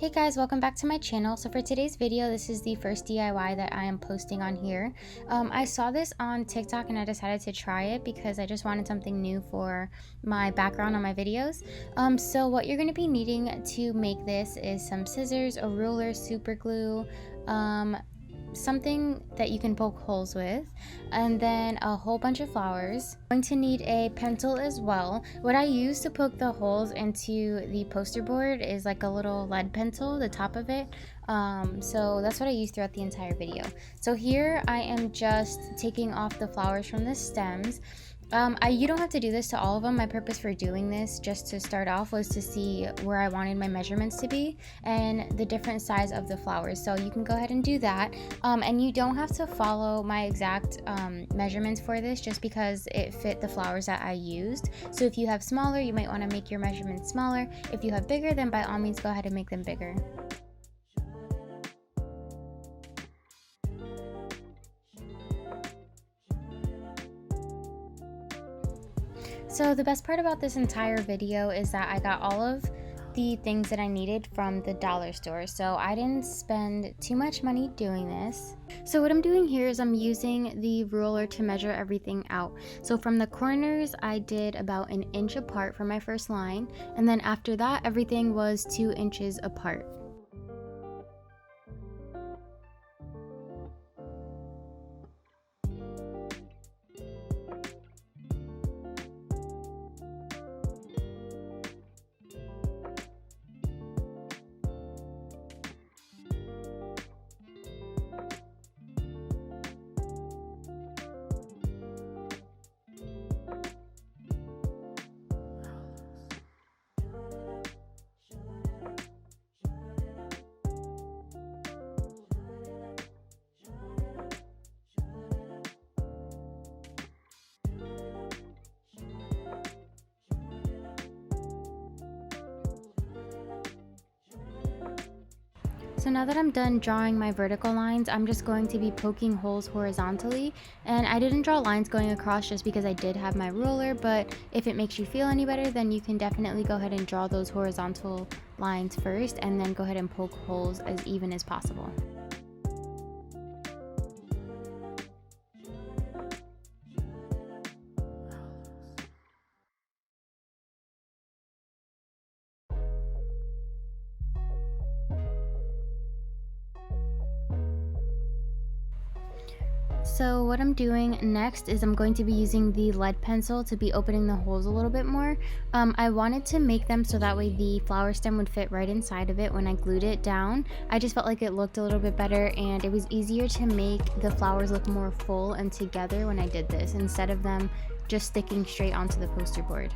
Hey guys, welcome back to my channel. So for today's video, this is the first DIY that I am posting on here. I saw this on TikTok and I decided to try it because I just wanted something new for my background on my videos. So what you're going to be needing to make this is some scissors, a ruler, super glue, something that you can poke holes with, and then a whole bunch of flowers. I'm going to need a pencil as well. What I use to poke the holes into the poster board is like a little lead pencil, the top of it. So that's what I use throughout the entire video. So here I am just taking off the flowers from the stems. You don't have to do this to all of them. My purpose for doing this, just to start off, was to see where I wanted my measurements to be and the different size of the flowers. So you can go ahead and do that. And you don't have to follow my exact measurements for this, just because it fit the flowers that I used. So if you have smaller, you might want to make your measurements smaller. If you have bigger, then by all means go ahead and make them bigger. So the best part about this entire video is that I got all of the things that I needed from the dollar store. So I didn't spend too much money doing this. So what I'm doing here is I'm using the ruler to measure everything out. So from the corners, I did about 1 inch apart for my first line. And then after that, everything was 2 inches apart. So now that I'm done drawing my vertical lines, I'm just going to be poking holes horizontally. And I didn't draw lines going across just because I did have my ruler, but if it makes you feel any better, then you can definitely go ahead and draw those horizontal lines first and then go ahead and poke holes as even as possible. So what I'm doing next is I'm going to be using the lead pencil to be opening the holes a little bit more. I wanted to make them so that way the flower stem would fit right inside of it when I glued it down. I just felt like it looked a little bit better and it was easier to make the flowers look more full and together when I did this, instead of them just sticking straight onto the poster board.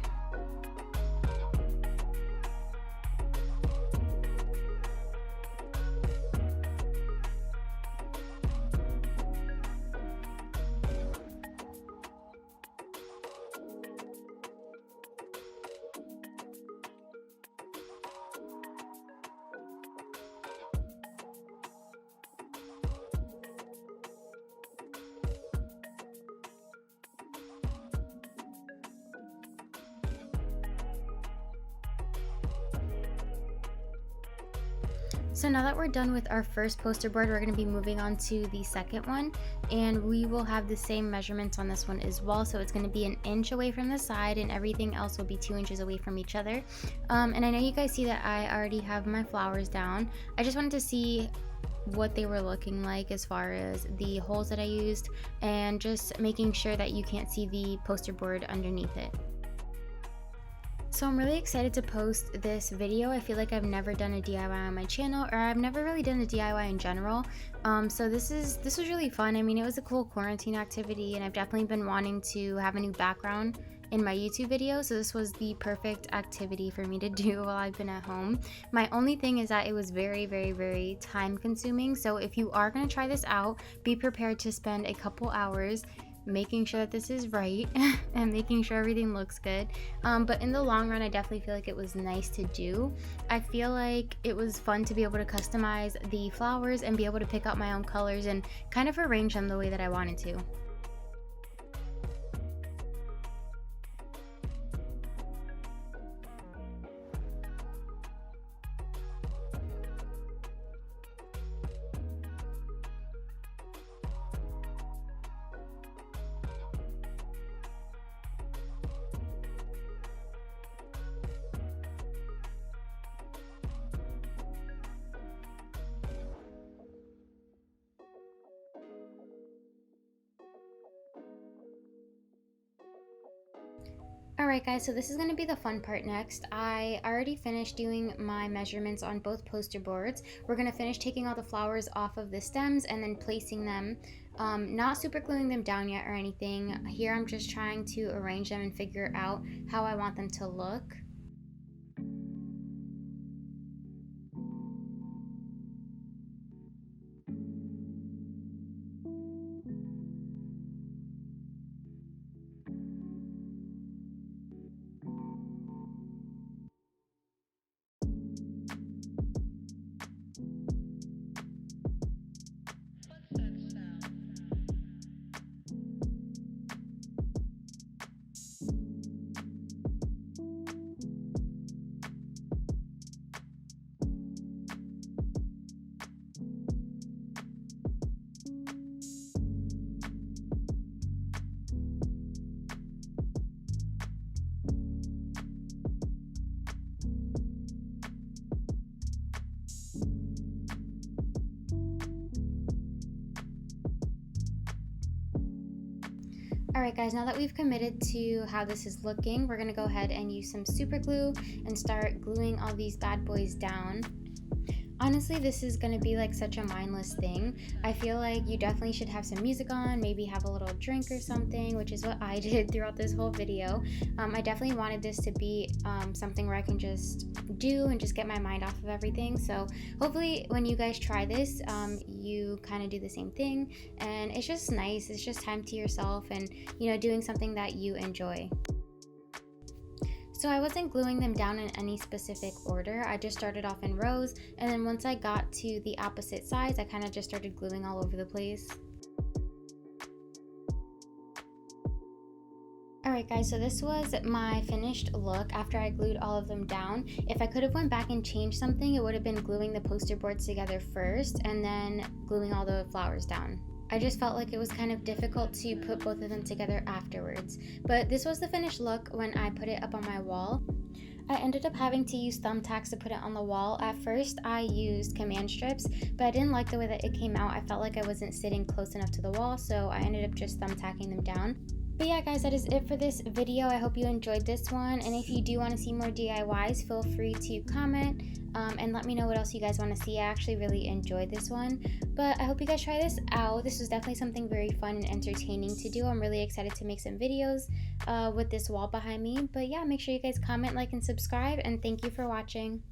So now that we're done with our first poster board, we're going to be moving on to the second one, and we will have the same measurements on this one as well. So it's going to be 1 inch away from the side and everything else will be 2 inches away from each other. And I know you guys see that I already have my flowers down. I just wanted to see what they were looking like as far as the holes that I used, and just making sure that you can't see the poster board underneath it. So I'm really excited to post this video. I feel like I've never done a DIY on my channel, or I've never really done a DIY in general. So this was really fun. I mean, it was a cool quarantine activity, and I've definitely been wanting to have a new background in my YouTube video, so this was the perfect activity for me to do while I've been at home. My only thing is that it was very, very, very time consuming. So if you are going to try this out, be prepared to spend a couple hours making sure that this is right and making sure everything looks good. But in the long run, I definitely feel like it was nice to do. I feel like it was fun to be able to customize the flowers and be able to pick out my own colors and kind of arrange them the way that I wanted to. Alright guys, so this is going to be the fun part next. I already finished doing my measurements on both poster boards. We're going to finish taking all the flowers off of the stems and then placing them, not super gluing them down yet or anything. Here I'm just trying to arrange them and figure out how I want them to look. Alright guys, now that we've committed to how this is looking, we're going to go ahead and use some super glue and start gluing all these bad boys down. Honestly, this is going to be like such a mindless thing. I feel like you definitely should have some music on, maybe have a little drink or something, which is what I did throughout this whole video. I definitely wanted this to be something where I can just do and just get my mind off of everything. So hopefully when you guys try this, you kind of do the same thing, and it's just nice. It's just time to yourself and, you know, doing something that you enjoy. So I wasn't gluing them down in any specific order. I just started off in rows, and then once I got to the opposite sides, I kind of just started gluing all over the place. Alright guys, so this was my finished look after I glued all of them down. If I could have went back and changed something, it would have been gluing the poster boards together first and then gluing all the flowers down. I just felt like it was kind of difficult to put both of them together afterwards. But this was the finished look when I put it up on my wall. I ended up having to use thumbtacks to put it on the wall. At first I used command strips, but I didn't like the way that it came out. I felt like I wasn't sitting close enough to the wall, so I ended up just thumbtacking them down. But yeah guys, that is it for this video. I hope you enjoyed this one, and if you do want to see more DIYs, feel free to comment and let me know what else you guys want to see. I actually really enjoyed this one, but I hope you guys try this out. This was definitely something very fun and entertaining to do. I'm really excited to make some videos with this wall behind me. But yeah, make sure you guys comment, like, and subscribe, and thank you for watching.